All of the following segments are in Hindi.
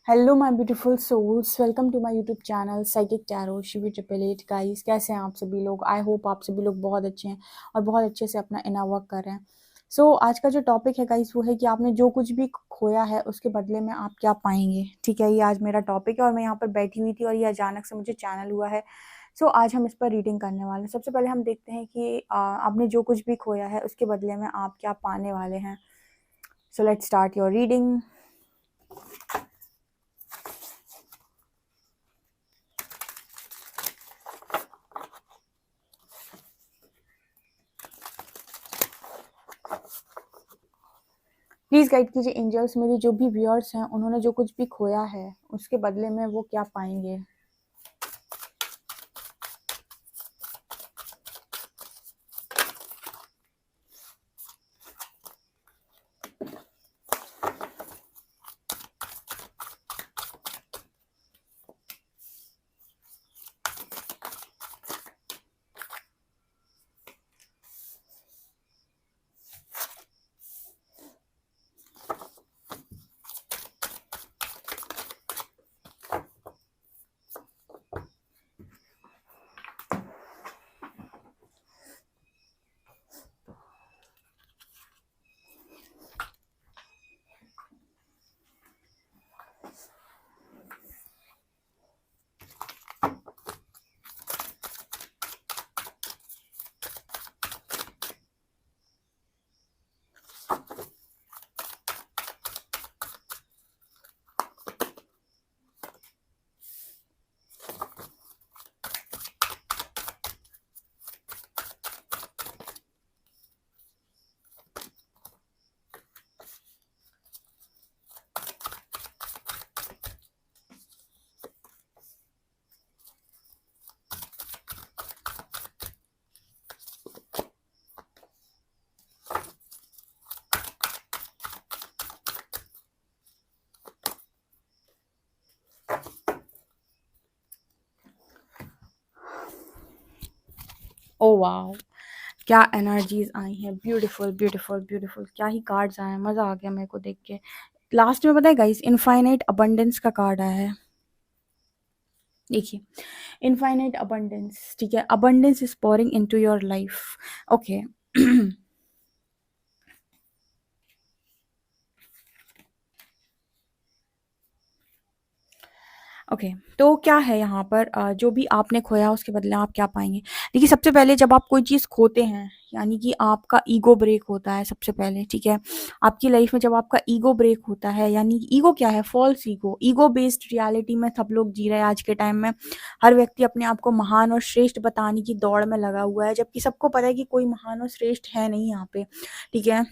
Hello my beautiful souls, welcome to my YouTube channel psychic tarot Shivi triple eight. Guys, कैसे हैं आप सभी लोग? आई होप आप सभी लोग बहुत अच्छे हैं और बहुत अच्छे से अपना इनर वर्क कर रहे हैं। आज का जो टॉपिक है गाइस वो है कि आपने जो कुछ भी खोया है उसके बदले में आप क्या पाएंगे। ठीक है, ये आज मेरा टॉपिक है और मैं यहाँ पर बैठी हुई थी और ये अचानक से मुझे चैनल हुआ है। आज हम इस पर रीडिंग करने वाले हैं। सबसे पहले हम देखते हैं कि आपने जो कुछ भी खोया है उसके बदले में आप क्या पाने वाले हैं। So let's start your reading. Please guide कीजिए एंजल्स, मेरे जो भी व्यूअर्स हैं उन्होंने जो कुछ भी खोया है उसके बदले में वो क्या पाएंगे। ओ वाओ, क्या एनर्जीज आई हैं। ब्यूटीफुल ब्यूटीफुल ब्यूटीफुल, क्या ही कार्ड्स आए हैं। मज़ा आ गया मेरे को देख के। लास्ट में पता है गाइस, इनफाइनाइट अबंडेंस का कार्ड आया है। देखिए, इनफाइनाइट अबंडेंस, ठीक है। Abundance is pouring into your life. Okay. Okay, तो क्या है यहाँ पर, जो भी आपने खोया उसके बदले आप क्या पाएंगे। देखिए, सबसे पहले जब आप कोई चीज़ खोते हैं यानी कि आपका ईगो ब्रेक होता है सबसे पहले। ठीक है, आपकी लाइफ में जब आपका ईगो ब्रेक होता है, यानी ईगो क्या है? False ego. Ego based reality में सब लोग जी रहे हैं आज के टाइम में। हर व्यक्ति अपने आप को महान और श्रेष्ठ बताने की दौड़ में लगा हुआ है, जबकि सबको पता है कि कोई महान और श्रेष्ठ है नहीं यहाँ पे। ठीक है,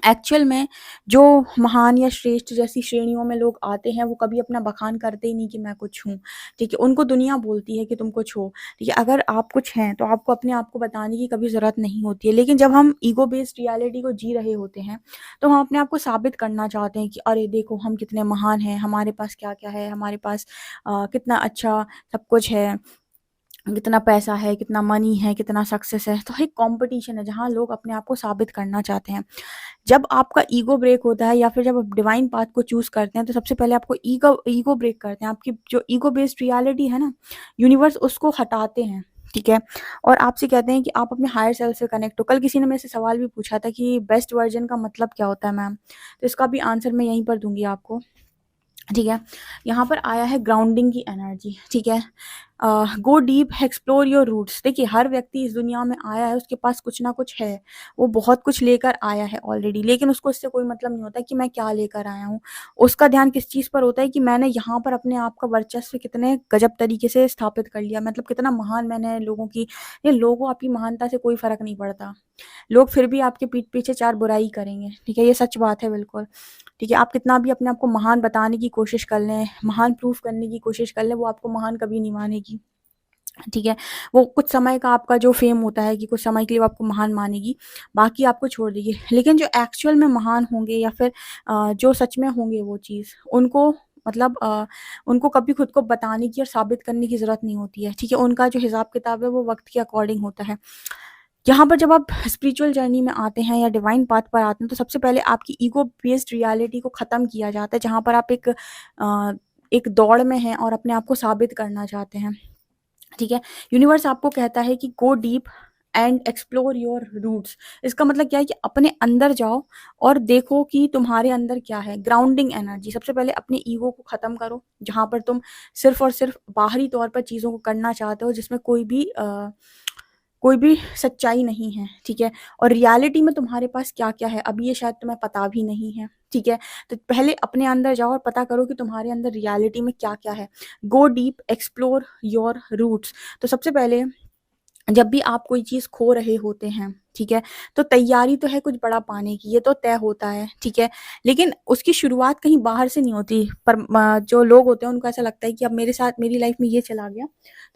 एक्चुअल में जो महान या श्रेष्ठ जैसी श्रेणियों में लोग आते हैं वो कभी अपना बखान करते ही नहीं कि मैं कुछ हूँ। ठीक है, उनको दुनिया बोलती है कि तुम कुछ हो। ठीक है, अगर आप कुछ हैं तो आपको अपने आप को बताने की कभी ज़रूरत नहीं होती है। लेकिन जब हम ईगो बेस्ड रियलिटी को जी रहे होते हैं तो हम अपने आप को साबित करना चाहते हैं कि अरे देखो हम कितने महान हैं, हमारे पास क्या क्या है, हमारे पास कितना अच्छा सब कुछ है, कितना पैसा है, कितना मनी है, कितना सक्सेस है। तो एक कंपटीशन है जहाँ लोग अपने आप को साबित करना चाहते हैं। जब आपका ईगो ब्रेक होता है या फिर जब आप डिवाइन पाथ को चूज करते हैं तो सबसे पहले आपको ईगो ईगो ब्रेक करते हैं। आपकी जो ईगो बेस्ड रियलिटी है ना, यूनिवर्स, उसको हटाते हैं। ठीक है, और आपसे कहते हैं कि आप अपने हायर सेल्फ से कनेक्ट हो। कल किसी ने मेरे से सवाल भी पूछा था कि बेस्ट वर्जन का मतलब क्या होता है मैम, तो इसका भी आंसर मैं यहीं पर दूंगी आपको। ठीक है, यहाँ पर आया है ग्राउंडिंग की एनर्जी। ठीक है, go deep, explore your roots. देखिए, हर व्यक्ति इस दुनिया में आया है, उसके पास कुछ ना कुछ है, वो बहुत कुछ लेकर आया है ऑलरेडी। लेकिन उसको इससे कोई मतलब नहीं होता कि मैं क्या लेकर आया हूँ। उसका ध्यान किस चीज़ पर होता है कि मैंने यहाँ पर अपने आप का वर्चस्व कितने गजब तरीके से स्थापित कर लिया, मतलब कितना महान मैंने लोगों की। ये लोगों, आपकी महानता से कोई फर्क नहीं पड़ता। लोग फिर भी आपके पीठ पीछे चार बुराई करेंगे। ठीक है, ये सच बात है बिल्कुल। ठीक है, आप कितना भी अपने आप को महान बताने की कोशिश कर लें, महान प्रूफ करने की कोशिश कर लें, वो आपको महान कभी नहीं मानेगी। ठीक है, वो कुछ समय का आपका जो फेम होता है कि कुछ समय के लिए वो आपको महान मानेगी, बाकी आपको छोड़ देगी। लेकिन जो एक्चुअल में महान होंगे या फिर जो सच में होंगे वो चीज़, उनको मतलब उनको कभी खुद को बताने की और साबित करने की ज़रूरत नहीं होती है। ठीक है, उनका जो हिसाब किताब है वो वक्त के अकॉर्डिंग होता है। यहाँ पर जब आप स्पिरिचुअल जर्नी में आते हैं या डिवाइन पाथ पर आते हैं, तो सबसे पहले आपकी ईगो बेस्ड रियलिटी को ख़त्म किया जाता है, जहाँ पर आप एक दौड़ में हैं और अपने आप को साबित करना चाहते हैं, ठीक है? यूनिवर्स आपको कहता है कि go deep and explore your roots. इसका मतलब क्या है कि अपने अंदर जाओ और देखो कि तुम्हारे अंदर क्या है। ग्राउंडिंग एनर्जी, सबसे पहले अपने ईगो को ख़त्म करो, जहाँ पर तुम सिर्फ़ और सिर्फ़ बाहरी तौर पर चीज़ों को करना चाहते हो, जिसमें कोई भी सच्चाई नहीं है, ठीक है? और रियलिटी में तुम्हारे पास क्या-क्या है, अभी ये शायद तुम्हें पता भी नहीं है, ठीक है? तो पहले अपने अंदर जाओ और पता करो कि तुम्हारे अंदर रियलिटी में क्या-क्या है। Go deep, explore your roots. तो सबसे पहले जब भी आप कोई चीज़ खो रहे होते हैं, ठीक है? तो तैयारी तो है कुछ बड़ा पाने की, ये तो तय होता है, ठीक है? लेकिन उसकी शुरुआत कहीं बाहर से नहीं होती, पर जो लोग होते हैं उनको ऐसा लगता है कि अब मेरे साथ मेरी लाइफ़ में ये चला गया,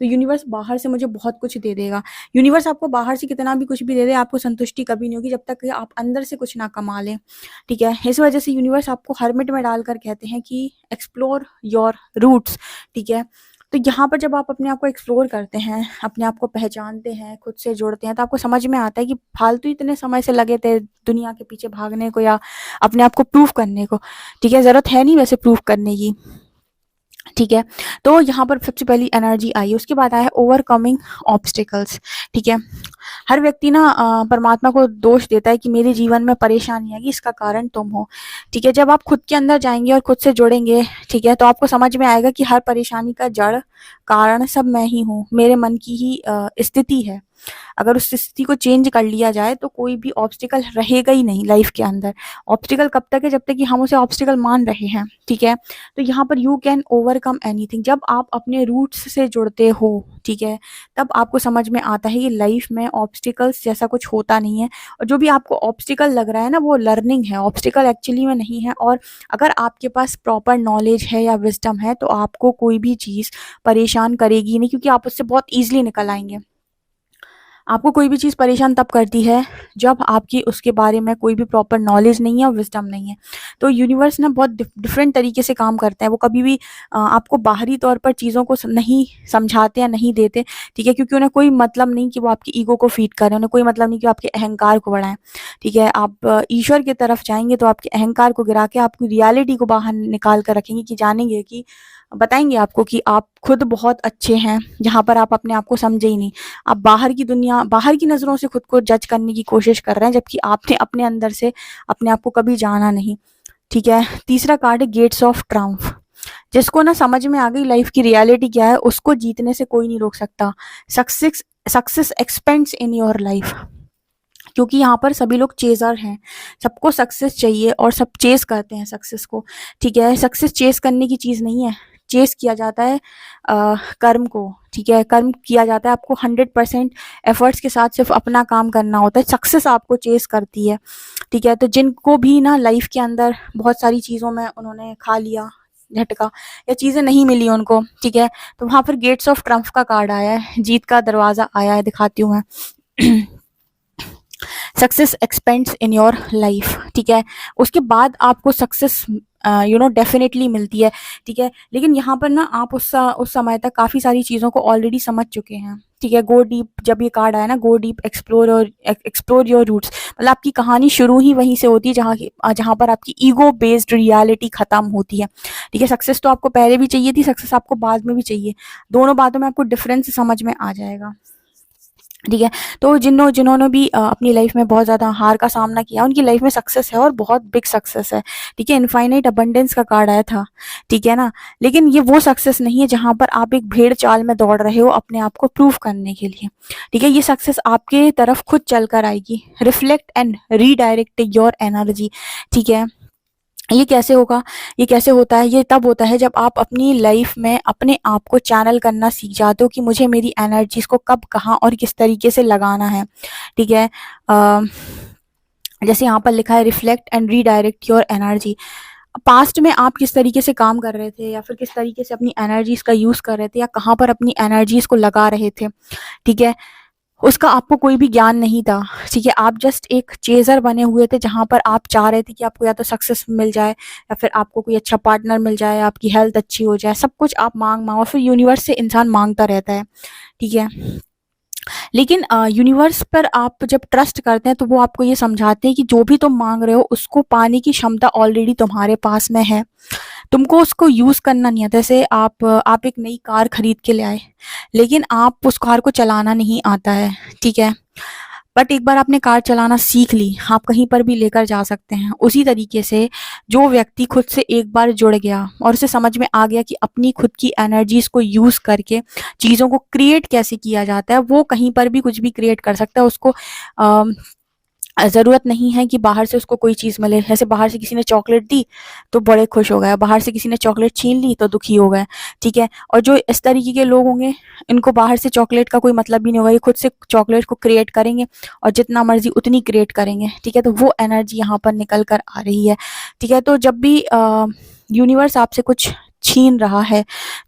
तो यूनिवर्स बाहर से मुझे बहुत कुछ दे देगा। यूनिवर्स आपको बाहर से कितना भी कुछ भी दे दे, आपको संतुष्टि कभी नहीं होगी जब तक कि आप अंदर से कुछ ना कमा लें, ठीक है? इस वजह से यूनिवर्स आपको हर्मिट में डालकर कहते हैं कि एक्सप्लोर योर रूट्स, ठीक है? तो यहाँ पर जब आप अपने आप को एक्सप्लोर करते हैं, अपने आप को पहचानते हैं, खुद से जुड़ते हैं, तो आपको समझ में आता है कि फालतू इतने समय से लगे थे दुनिया के पीछे भागने को या अपने आप को प्रूव करने को, ठीक है? ज़रूरत है नहीं वैसे प्रूव करने की, ठीक है? तो यहाँ पर सबसे पहली एनर्जी आई, उसके बाद आया ओवरकमिंग ऑब्स्टिकल्स, ठीक है? हर व्यक्ति ना परमात्मा को दोष देता है कि मेरे जीवन में परेशानी आएगी, इसका कारण तुम हो, ठीक है? जब आप खुद के अंदर जाएँगे और खुद से जुड़ेंगे, ठीक है? तो आपको समझ में आएगा कि हर परेशानी का जड़, कारण सब मैं ही हूँ, मेरे मन की ही स्थिति है। अगर उस स्थिति को चेंज कर लिया जाए तो कोई भी ऑब्स्टिकल रहेगा ही नहीं लाइफ के अंदर। ऑब्स्टिकल कब तक है? जब तक कि हम उसे ऑब्स्टिकल मान रहे हैं, ठीक है? तो यहाँ पर यू कैन ओवरकम एनीथिंग। जब आप अपने रूट्स से जुड़ते हो, ठीक है? तब आपको समझ में आता है कि लाइफ में ऑब्स्टिकल्स जैसा कुछ होता नहीं है, और जो भी आपको ऑब्स्टिकल लग रहा है ना, वो लर्निंग है, ऑब्स्टिकल एक्चुअली में नहीं है। और अगर आपके पास प्रॉपर नॉलेज है या विज़डम है, तो आपको कोई भी चीज़ परेशान करेगी नहीं, क्योंकि आप उससे बहुत ईज़िली निकल आएँगे। आपको कोई भी चीज़ परेशान तब करती है जब आपकी उसके बारे में कोई भी प्रॉपर नॉलेज नहीं है और विज़डम नहीं है। तो यूनिवर्स ना बहुत डिफरेंट तरीके से काम करता है। वो कभी भी आपको बाहरी तौर पर चीज़ों को नहीं समझाते या नहीं देते, ठीक है? क्योंकि उन्हें कोई मतलब नहीं कि वो आपकी ईगो को फीड करें, उन्हें कोई मतलब नहीं कि वो आपके अहंकार को बढ़ाएँ, ठीक है? आप ईश्वर की तरफ जाएँगे तो आपके अहंकार को गिरा के आपकी रियलिटी को बाहर निकाल कर रखेंगे, कि जानेंगे कि बताएँगे आपको कि आप खुद बहुत अच्छे हैं, जहाँ पर आप अपने आप को समझे ही नहीं। आप बाहर की दुनिया, बाहर की नज़रों से खुद को जज करने की कोशिश कर रहे हैं, जबकि आपने अपने अंदर से अपने आप को कभी जाना नहीं, ठीक है? तीसरा कार्ड है गेट्स ऑफ ट्रायम्फ। जिसको ना समझ में आ गई लाइफ की रियलिटी क्या है, उसको जीतने से कोई नहीं रोक सकता। Success success expends in your life, क्योंकि यहाँ पर सभी लोग चेज़र हैं, सबको सक्सेस चाहिए और सब चेज़ करते हैं सक्सेस को, ठीक है? सक्सेस चेज़ करने की चीज़ नहीं है, चेज़ किया जाता है कर्म को, ठीक है? कर्म किया जाता है, आपको 100% एफर्ट्स के साथ सिर्फ अपना काम करना होता है, सक्सेस आपको चेज़ करती है, ठीक है? तो जिनको भी ना लाइफ के अंदर बहुत सारी चीज़ों में उन्होंने खा लिया झटका, या चीज़ें नहीं मिली उनको, ठीक है? तो वहाँ पर गेट्स ऑफ ट्रम्फ का कार्ड आया है, जीत का दरवाज़ा आया है, दिखाती हूँ मैं। Success expends in your life, ठीक है? उसके बाद आपको सक्सेस डेफिनेटली मिलती है, ठीक है? लेकिन यहाँ पर ना आप उस समय तक काफ़ी सारी चीज़ों को ऑलरेडी समझ चुके हैं, ठीक है? गो डीप, जब ये कार्ड आया ना, go deep, explore your roots, मतलब आपकी कहानी शुरू ही वहीं से होती है जहाँ पर आपकी ईगो बेस्ड रियलिटी खत्म होती है, ठीक है? सक्सेस तो आपको पहले भी चाहिए थी, सक्सेस आपको बाद में भी चाहिए। दोनों बातों में आपको डिफरेंस समझ में आ जाएगा, ठीक है? तो जिन्होंने भी अपनी लाइफ में बहुत ज़्यादा हार का सामना किया, उनकी लाइफ में सक्सेस है और बहुत बिग सक्सेस है, ठीक है? इनफाइनाइट अबंडेंस का कार्ड आया था, ठीक है ना? लेकिन ये वो सक्सेस नहीं है जहाँ पर आप एक भेड़ चाल में दौड़ रहे हो अपने आप को प्रूव करने के लिए, ठीक है? ये सक्सेस आपके तरफ खुद चल कर आएगी। Reflect and redirect your energy, ठीक है? ये कैसे होगा? ये कैसे होता है? ये तब होता है जब आप अपनी लाइफ में अपने आप को चैनल करना सीख जाते हो कि मुझे मेरी एनर्जीज़ को कब, कहाँ और किस तरीके से लगाना है, ठीक है? अ, जैसे यहाँ पर लिखा है reflect and redirect your energy. Past में आप किस तरीके से काम कर रहे थे, या फिर किस तरीके से अपनी एनर्जीज़ का यूज़ कर रहे थे, या कहाँ पर अपनी एनर्जीज़ को लगा रहे थे, ठीक है? उसका आपको कोई भी ज्ञान नहीं था, ठीक है? आप जस्ट एक चेज़र बने हुए थे, जहाँ पर आप चाह रहे थे कि आपको या तो सक्सेस मिल जाए, या फिर आपको कोई अच्छा पार्टनर मिल जाए, आपकी हेल्थ अच्छी हो जाए, सब कुछ आप माँग-माँग और फिर यूनिवर्स से इंसान माँगता रहता है, ठीक है? लेकिन यूनिवर्स पर आप जब ट्रस्ट करते हैं तो वो आपको ये समझाते हैं कि जो भी तुम मांग रहे हो उसको पाने की क्षमता ऑलरेडी तुम्हारे पास में है, तुमको उसको यूज़ करना नहीं आता। जैसे आप एक नई कार खरीद के ले आए, लेकिन आप उस कार को चलाना नहीं आता है, ठीक है? बट एक बार आपने कार चलाना सीख ली, आप कहीं पर भी लेकर जा सकते हैं। उसी तरीके से जो व्यक्ति खुद से एक बार जुड़ गया और उसे समझ में आ गया कि अपनी खुद की एनर्जीज़ को यूज़ करके चीज़ों को क्रिएट कैसे किया जाता है, वो कहीं पर भी कुछ भी क्रिएट कर सकता है। उसको अ, ज़रूरत नहीं है कि बाहर से उसको कोई चीज़ मिले। जैसे बाहर से किसी ने चॉकलेट दी, तो बड़े खुश हो गए, बाहर से किसी ने चॉकलेट छीन ली, तो दुखी हो गए, ठीक है? और जो इस तरीके के लोग होंगे, इनको बाहर से चॉकलेट का कोई मतलब ही नहीं होगा, ये खुद से चॉकलेट को क्रिएट करेंगे और जितना मर्ज़ी उतनी क्रिएट करेंगे, ठीक है? तो वो एनर्जी यहाँ पर निकल कर आ रही है, ठीक है? तो जब भी यूनिवर्स आपसे कुछ छीन रहा है,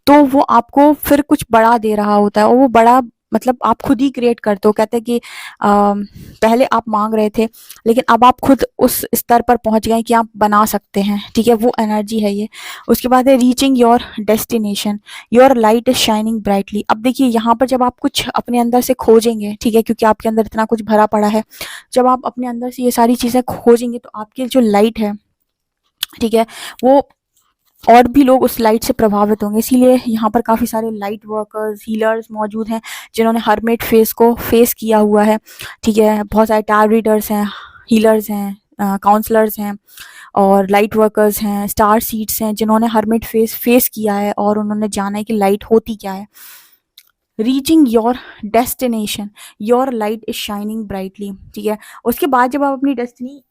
तो वो आपको फिर कुछ बड़ा दे रहा होता है और वो बड़ा मतलब आप खुद ही क्रिएट करते हो। कहते हैं कि पहले आप माँग रहे थे, लेकिन अब आप खुद उस स्तर पर पहुँच गए हैं कि आप बना सकते हैं, ठीक है? वो एनर्जी है ये। उसके बाद है reaching your destination, your light is shining brightly. अब देखिए यहाँ पर जब आप कुछ अपने अंदर से खोजेंगे, ठीक है? क्योंकि आपके अंदर इतना कुछ भरा पड़ा है। जब आप अपने अंदर से ये सारी चीज़ें खोजेंगे तो आपकी जो लाइट है, ठीक है? वो और भी लोग उस लाइट से प्रभावित होंगे। इसीलिए यहाँ पर काफ़ी सारे लाइट वर्कर्स, हीलर्स मौजूद हैं, जिन्होंने हर्मिट फेज़ को फेस किया हुआ है, ठीक है? बहुत सारे टारगेट रीडर्स हैं, हीलर्स हैं, काउंसलर्स हैं और लाइट वर्कर्स हैं, स्टार सीड्स हैं, जिन्होंने हर्मिट फेज़ फेस किया है और उन्होंने जाना है कि लाइट होती क्या है। Reaching your destination, your light is shining brightly, ठीक है? उसके बाद जब आप अपनी डेस्टिनी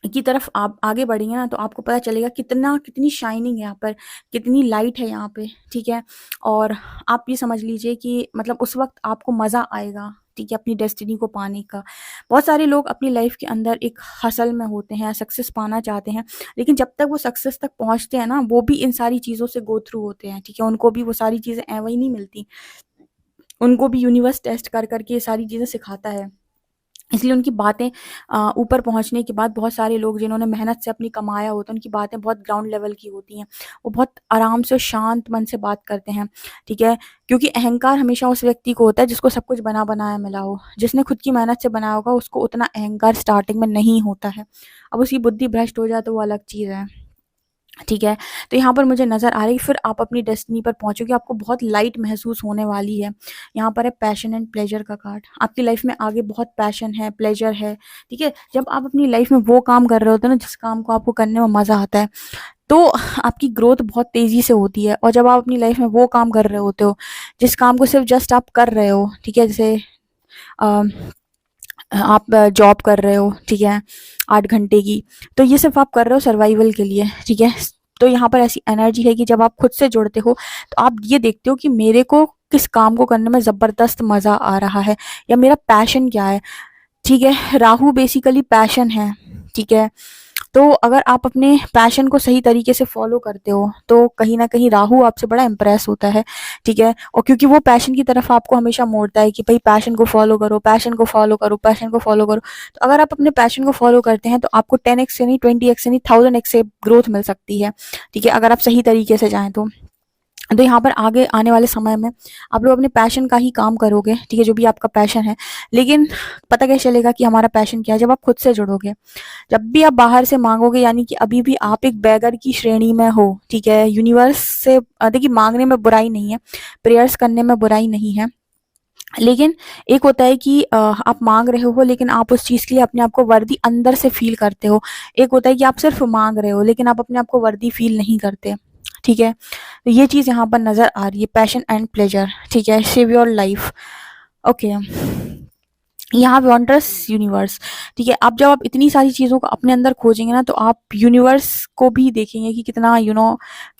की तरफ आप आगे बढ़ेंगे ना, तो आपको पता चलेगा कितनी शाइनिंग है यहाँ पर, कितनी लाइट है यहाँ पे, ठीक है? और आप ये समझ लीजिए कि मतलब उस वक़्त आपको मज़ा आएगा, ठीक है, अपनी डेस्टिनी को पाने का। बहुत सारे लोग अपनी लाइफ़ के अंदर एक हसल में होते हैं, सक्सेस पाना चाहते हैं, लेकिन जब तक वो सक्सेस तक पहुँचते हैं ना, वो भी इन सारी चीज़ों से गो थ्रू होते हैं, ठीक है? उनको भी वो सारी चीज़ें एवं ही नहीं मिलती। उनको भी यूनिवर्स टेस्ट कर के ये सारी चीज़ें सिखाता है। इसलिए उनकी बातें ऊपर पहुँचने के बाद बहुत सारे लोग जिन्होंने मेहनत से अपनी कमाया होता है, उनकी बातें बहुत ग्राउंड लेवल की होती हैं। वो बहुत आराम से और शांत मन से बात करते हैं, ठीक है? क्योंकि अहंकार हमेशा उस व्यक्ति को होता है जिसको सब कुछ बना-बनाया मिला हो। जिसने खुद की मेहनत से बनाया होगा उसको उतना अहंकार स्टार्टिंग में नहीं होता है। अब उसकी बुद्धि भ्रष्ट हो जाए तो वो अलग चीज़ है। ठीक है, तो यहाँ पर मुझे नज़र आ रही है फिर आप अपनी डेस्टिनी पर पहुँचोगे, आपको बहुत लाइट महसूस होने वाली है। यहाँ पर है पैशन एंड प्लेज़र का कार्ड, आपकी लाइफ़ में आगे बहुत पैशन है, प्लेज़र है, ठीक है? जब आप अपनी लाइफ़ में वो काम कर रहे होते हो ना, जिस काम को आपको करने में मज़ा आता है, तो आपकी ग्रोथ बहुत तेज़ी से होती है और जब आप अपनी लाइफ़ में वो काम कर रहे होते हो, जिस काम को सिर्फ़ जस्ट आप कर रहे हो, ठीक है? जैसे अ आप जॉब कर रहे हो, ठीक है, 8 घंटे की, तो ये सिर्फ़ आप कर रहे हो सर्वाइवल के लिए, ठीक है? तो यहाँ पर ऐसी एनर्जी है कि जब आप खुद से जुड़ते हो, तो आप ये देखते हो कि मेरे को किस काम को करने में ज़बरदस्त मज़ा आ रहा है या मेरा पैशन क्या है, ठीक है? राहु बेसिकली पैशन है, ठीक है? तो अगर आप अपने पैशन को सही तरीके से फ़ॉलो करते हो, तो कहीं न कहीं राहु आपसे बड़ा इम्प्रेस होता है, ठीक है? और क्योंकि वो पैशन की तरफ आपको हमेशा मोड़ता है कि भई पैशन को फ़ॉलो करो, पैशन को फ़ॉलो करो, पैशन को फ़ॉलो करो। तो अगर आप अपने पैशन को फ़ॉलो करते हैं, तो आपको 10 एक्स से नहीं, 20 एक्स से नहीं, 1000 एक्स से ग्रोथ मिल सकती है, ठीक है? अगर आप सही तरीके से जाएँ तो। तो यहाँ पर आगे आने वाले समय में आप लोग अपने पैशन का ही काम करोगे, ठीक है? जो भी आपका पैशन है। लेकिन पता कैसे चलेगा कि हमारा पैशन क्या है? जब आप खुद से जुड़ोगे। जब भी आप बाहर से माँगोगे यानी कि अभी भी आप एक बेगर की श्रेणी में हो, ठीक है? यूनिवर्स से देखिए माँगने में बुराई नहीं है, प्रेयर्स करने में बुराई नहीं है। लेकिन एक होता है कि आप माँग रहे हो लेकिन आप उस चीज़ के लिए अपने आप को वर्दी अंदर से फ़ील करते हो। एक होता है कि आप सिर्फ़ माँग रहे हो लेकिन आप अपने आप को वर्दी फ़ील नहीं करते, ठीक है? तो ये चीज़ यहाँ पर नज़र आ रही है पैशन एंड प्लेज़र, ठीक है? Save your life, okay. यहाँ वंडरस यूनिवर्स, ठीक है? अब जब आप इतनी सारी चीज़ों को अपने अंदर खोजेंगे ना, तो आप यूनिवर्स को भी देखेंगे कि कितना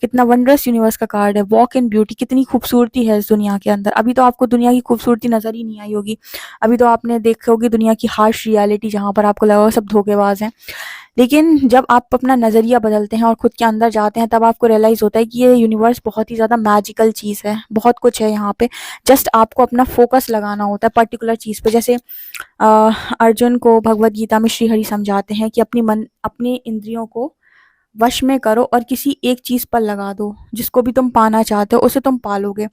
कितना वंडरस यूनिवर्स का कार्ड है। वॉक इन ब्यूटी, कितनी खूबसूरती है इस दुनिया के अंदर। अभी तो आपको दुनिया की खूबसूरती नज़र ही नहीं आई होगी। अभी तो आपने देखी होगी दुनिया की हार्श रियलिटी, जहाँ पर आपको लगा होगा सब धोखेबाज हैं। लेकिन जब आप अपना नज़रिया बदलते हैं और खुद के अंदर जाते हैं, तब आपको रियलाइज़ होता है कि ये यूनिवर्स बहुत ही ज़्यादा मैजिकल चीज़ है। बहुत कुछ है यहाँ पे, जस्ट आपको अपना फ़ोकस लगाना होता है पर्टिकुलर चीज़ पे। जैसे अर्जुन को भगवद गीता में श्री हरि समझाते हैं कि अपनी इंद्रियों को वश में करो और किसी एक चीज़ पर लगा दो, जिसको भी तुम पाना चाहते हो उसे तुम पालोगे।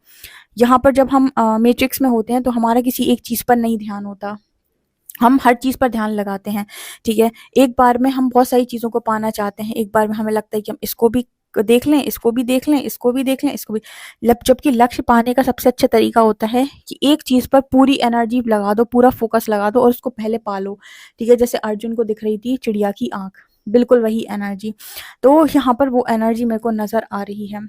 यहाँ पर जब हम मैट्रिक्स में होते हैं तो हमारा किसी एक चीज़ पर नहीं ध्यान होता, हम हर चीज़ पर ध्यान लगाते हैं, ठीक है? एक बार में हम बहुत सारी चीज़ों को पाना चाहते हैं, एक बार में हमें लगता है कि हम इसको भी देख लें, इसको भी देख लें, इसको भी देख लें, इसको भी जबकि लक्ष्य पाने का सबसे अच्छा तरीका होता है कि एक चीज़ पर पूरी एनर्जी लगा दो, पूरा फ़ोकस लगा दो और उसको पहले पालो, ठीक है? जैसे अर्जुन को दिख रही थी चिड़िया की आँख, बिल्कुल वही एनर्जी। तो यहाँ पर वो एनर्जी मेरे को नज़र आ रही है।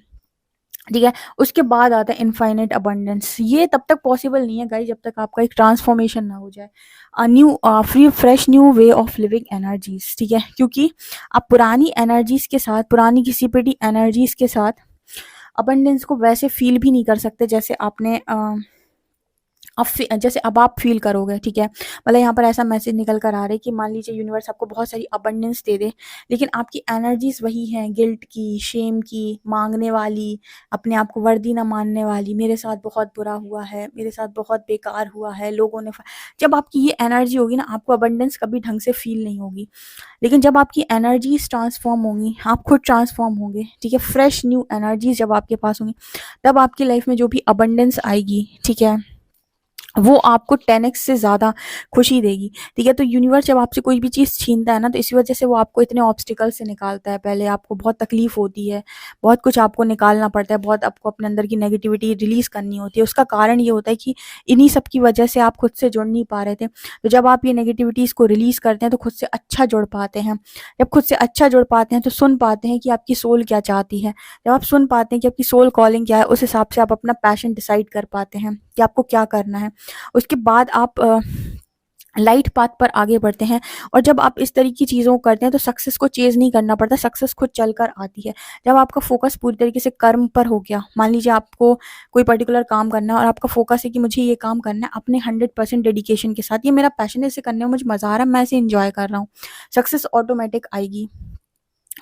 ठीक है, उसके बाद आता है इनफाइनाइट अबंडेंस। ये तब तक पॉसिबल नहीं है गाइस जब तक आपका एक ट्रांसफॉर्मेशन ना हो जाए, new free fresh new way of living energies, ठीक है? क्योंकि आप पुरानी एनर्जीज के साथ, पुरानी किसी पेटी एनर्जीज के साथ अबंडेंस को वैसे फील भी नहीं कर सकते जैसे आपने जैसे अब आप फ़ील करोगे, ठीक है? मतलब यहाँ पर ऐसा मैसेज निकल कर आ रहा है कि मान लीजिए यूनिवर्स आपको बहुत सारी अबंडेंस दे दे, लेकिन आपकी एनर्जीज़ वही हैं, गिल्ट की, शेम की, माँगने वाली, अपने आप को वर्दी ना मानने वाली, मेरे साथ बहुत बुरा हुआ है, मेरे साथ बहुत बेकार हुआ है, लोगों ने जब आपकी ये एनर्जी होगी ना, आपको अबंडेंस कभी ढंग से फ़ील नहीं होगी। लेकिन जब आपकी एनर्जीज़ ट्रांसफ़ॉर्म होंगी, आप खुद ट्रांसफ़ॉर्म होंगे, ठीक है? फ्रेश न्यू एनर्जीज़ जब आपके पास होंगी, तब आपकी लाइफ़ में जो भी अबंडेंस आएगी, ठीक है? वो आपको 10x से ज़्यादा खुशी देगी, ठीक है? तो यूनिवर्स जब आपसे कोई भी चीज़ छीनता है ना, तो इसी वजह से वो आपको इतने ऑब्स्टिकल से निकालता है। पहले आपको बहुत तकलीफ़ होती है, बहुत कुछ आपको निकालना पड़ता है, बहुत आपको अपने अंदर की नेगेटिविटी रिलीज़ करनी होती है। उसका कारण ये होता है कि इन्हीं सब की वजह से आप खुद से जुड़ नहीं पा रहे थे। तो जब आप ये नेगेटिविटीज़ को रिलीज़ करते हैं, तो खुद से अच्छा जुड़ पाते हैं। जब खुद से अच्छा जुड़ पाते हैं, तो सुन पाते हैं कि आपकी सोल क्या चाहती है। जब आप सुन पाते हैं कि आपकी सोल कॉलिंग क्या है, उस हिसाब से आप अपना पैशन डिसाइड कर पाते हैं कि आपको क्या करना है। उसके बाद आप लाइट पाथ पर आगे बढ़ते हैं और जब आप इस तरह की चीज़ों को करते हैं तो सक्सेस को चेज़ नहीं करना पड़ता, सक्सेस खुद चल कर आती है। जब आपका फ़ोकस पूरी तरीके से कर्म पर हो गया, मान लीजिए आपको कोई पर्टिकुलर काम करना है और आपका फ़ोकस है कि मुझे ये काम करना है अपने 100% डेडिकेशन के साथ, ये मेरा पैशन है, इसे करने में मुझे मज़ा आ रहा है, मैं इसे एन्जॉय कर रहा हूँ, सक्सेस ऑटोमेटिक आएगी।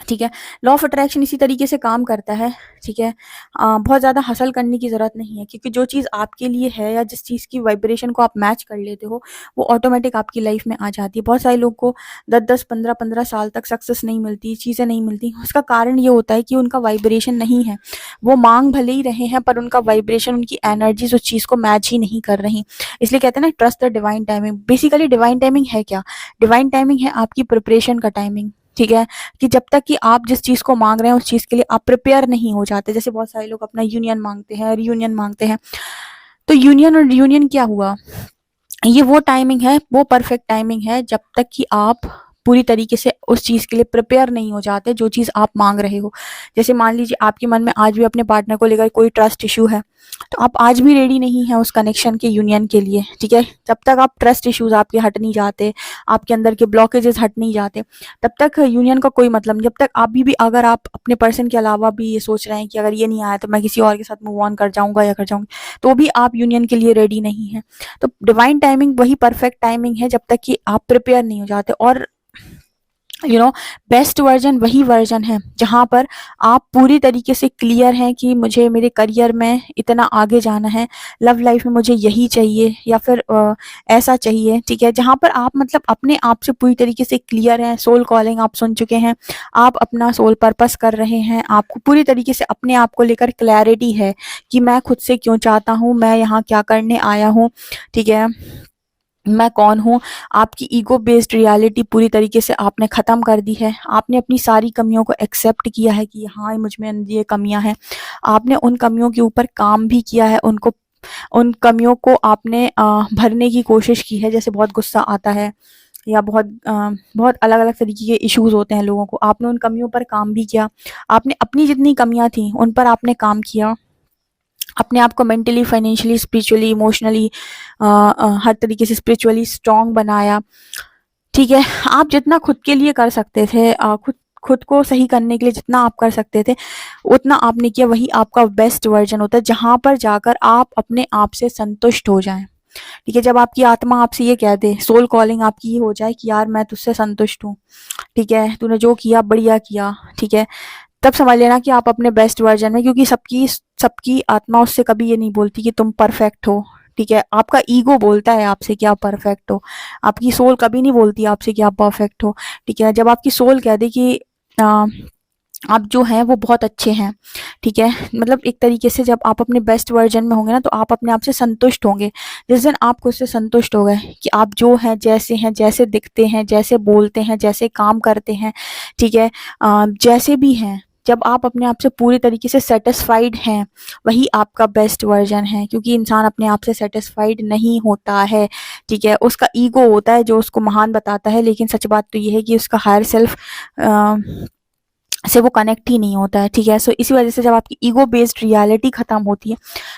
ठीक है, लॉ ऑफ अट्रैक्शन इसी तरीके से काम करता है, ठीक है? बहुत ज़्यादा हसल करने की ज़रूरत नहीं है क्योंकि जो चीज़ आपके लिए है या जिस चीज़ की वाइब्रेशन को आप मैच कर लेते हो, वो ऑटोमेटिक आपकी लाइफ में आ जाती है। बहुत सारे लोग को 10-10, 15-15 साल तक सक्सेस नहीं मिलती, चीज़ें नहीं मिलती, उसका कारण ये होता है कि उनका वाइब्रेशन नहीं है। वो माँग भले ही रहे हैं पर उनका वाइब्रेशन, उनकी एनर्जीज़ उस चीज़ को मैच ही नहीं कर रही। इसलिए कहते हैं ना, trust the divine timing. Basically divine timing है क्या? डिवाइन टाइमिंग है आपकी प्रिपरेशन का टाइमिंग, ठीक है? कि जब तक कि आप जिस चीज़ को माँग रहे हैं उस चीज़ के लिए आप प्रिपेयर नहीं हो जाते। जैसे बहुत सारे लोग अपना यूनियन माँगते हैं, रियूनियन माँगते हैं। तो यूनियन और रियूनियन क्या हुआ? ये वो टाइमिंग है, वो परफेक्ट टाइमिंग है जब तक कि आप पूरी तरीके से उस चीज़ के लिए प्रिपेयर नहीं हो जाते जो चीज़ आप माँग रहे हो। जैसे मान लीजिए आपके मन में आज भी अपने पार्टनर को लेकर कोई ट्रस्ट इश्यू है, तो आप आज भी रेडी नहीं हैं उस कनेक्शन के, यूनियन के लिए, ठीक है? जब तक आप ट्रस्ट इश्यूज़ आपके हट नहीं जाते, आपके अंदर के ब्लॉकेजेस हट नहीं जाते, तब तक यूनियन का कोई मतलब नहीं। जब तक अभी भी अगर आप अपने पर्सन के अलावा भी ये सोच रहे हैं कि अगर ये नहीं आया तो मैं किसी और के साथ मूव ऑन कर जाऊँगा या कर जाऊँगी, तो भी आप यूनियन के लिए रेडी नहीं हैं। तो डिवाइन टाइमिंग वही परफेक्ट टाइमिंग है जब तक कि आप प्रिपेयर नहीं हो जाते। और बेस्ट वर्जन वही वर्जन है जहाँ पर आप पूरी तरीके से क्लियर हैं कि मुझे मेरे करियर में इतना आगे जाना है, लव लाइफ में मुझे यही चाहिए या फिर ऐसा चाहिए, ठीक है? जहाँ पर आप मतलब अपने आप से पूरी तरीके से क्लियर हैं, सोल कॉलिंग आप सुन चुके हैं, आप अपना सोल पर्पस कर रहे हैं, आपको पूरी तरीके से अपने आप को लेकर क्लैरिटी है कि मैं खुद से क्यों चाहता हूँ, मैं यहाँ क्या करने आया हूँ, ठीक है? मैं कौन हूँ? आपकी ईगो बेस्ड रियलिटी पूरी तरीके से आपने ख़त्म कर दी है। आपने अपनी सारी कमियों को एक्सेप्ट किया है कि हाँ, मुझ में ये कमियाँ हैं। आपने उन कमियों के ऊपर काम भी किया है, उन कमियों को आपने भरने की कोशिश की है। जैसे बहुत गुस्सा आता है या बहुत अलग-अलग तरीके के इश्यूज़ होते हैं लोगों को, आपने उन कमियों पर काम भी किया। आपने अपनी जितनी कमियाँ थी, उन पर आपने काम किया। अपने आप को मेंटली, फाइनेंशियली, स्पिरिचुअली, इमोशनली हर तरीके से स्पिरिचुअली स्ट्रॉन्ग बनाया, ठीक है? आप जितना खुद के लिए कर सकते थे, खुद खुद को सही करने के लिए जितना आप कर सकते थे, उतना आपने किया। वही आपका बेस्ट वर्जन होता है, जहाँ पर जाकर आप अपने आप से संतुष्ट हो जाएँ, ठीक है? जब आपकी आत्मा आपसे ये कह दे, सोल कॉलिंग आपकी ये हो जाए कि यार मैं तुझसे संतुष्ट हूँ, ठीक है? तूने जो किया बढ़िया किया, ठीक है? तब समझ लेना कि आप अपने बेस्ट वर्जन में, क्योंकि सबकी सबकी आत्मा उससे कभी ये नहीं बोलती कि तुम परफेक्ट हो, ठीक है? आपका ईगो बोलता है आपसे कि आप परफेक्ट हो। आपकी सोल कभी नहीं बोलती आपसे कि आप परफेक्ट हो, ठीक है? जब आपकी सोल कह दे कि आप जो हैं वो बहुत अच्छे हैं, ठीक है? मतलब एक तरीके से जब आप अपने बेस्ट वर्ज़न में होंगे ना, तो आप अपने आप से संतुष्ट होंगे। जिस दिन आप खुद से संतुष्ट हो गए कि आप जो हैं, जैसे दिखते हैं, जैसे बोलते हैं, जैसे काम करते हैं, ठीक है? जैसे भी हैं, जब आप अपने आप से पूरी तरीके से सैटिस्फाइड हैं, वही आपका बेस्ट वर्ज़न है, क्योंकि इंसान अपने आप से सैटिस्फाइड नहीं होता है, ठीक है? उसका ईगो होता है जो उसको महान बताता है, लेकिन सच बात तो ये है कि उसका हायर सेल्फ से वो कनेक्ट ही नहीं होता है, ठीक है? सो इसी वजह से जब आपकी ईगो बेस्ड रियलिटी खत्म होती है,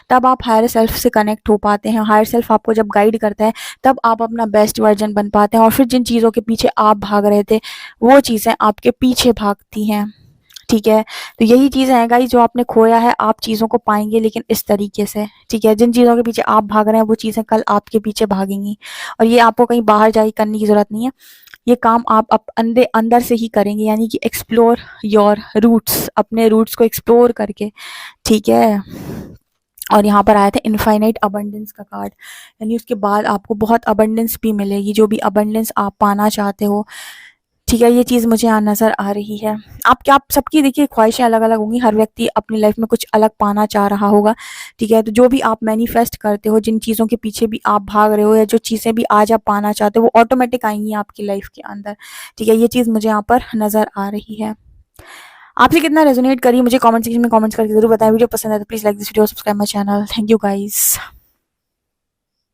तब आप हायर सेल्फ से कनेक्ट हो पाते हैं। हायर सेल्फ आपको जब गाइड करता है, तब आप अपना बेस्ट वर्जन बन पाते हैं, और फिर जिन चीज़ों के पीछे आप भाग रहे थे, वो चीज़ें आपके पीछे भागती हैं, ठीक है? तो यही चीज़ें हैं गाइस, जो आपने खोया है, आप चीज़ों को पाएँगे, लेकिन इस तरीके से, ठीक है? जिन चीज़ों के पीछे आप भाग रहे हैं, वो चीज़ें कल आपके पीछे भागेंगी, और ये आपको कहीं बाहर जाके करने की ज़रूरत नहीं है। ये काम आप अंदर से ही करेंगे, यानी कि एक्सप्लोर योर रूट्स, अपने रूट्स को एक्सप्लोर करके, ठीक है? और यहाँ पर आया था इनफाइनाइट अबंडेंस का कार्ड, यानी उसके बाद आपको बहुत अबंडेंस भी मिलेगी, जो भी अबंडेंस आप पाना चाहते हो, ठीक है? ये चीज़ मुझे यहाँ नज़र आ रही है। आप क्या, आप सबकी देखिए ख्वाहिशें अलग-अलग होंगी, हर व्यक्ति अपनी लाइफ में कुछ अलग पाना चाह रहा होगा, ठीक है? तो जो भी आप मैनिफेस्ट करते हो, जिन चीज़ों के पीछे भी आप भाग रहे हो, या जो चीज़ें भी आज आप पाना चाहते हो, वो ऑटोमेटिक आएँगी आपकी लाइफ के अंदर, ठीक है? ये चीज़ मुझे यहाँ पर नज़र आ रही है। आपसे कितना रेज़ोनेट करी, मुझे कमेंट सेक्शन में कमेंट्स करके ज़रूर बताएँ। वीडियो पसंद आए तो please like this video, subscribe my channel. Thank you guys.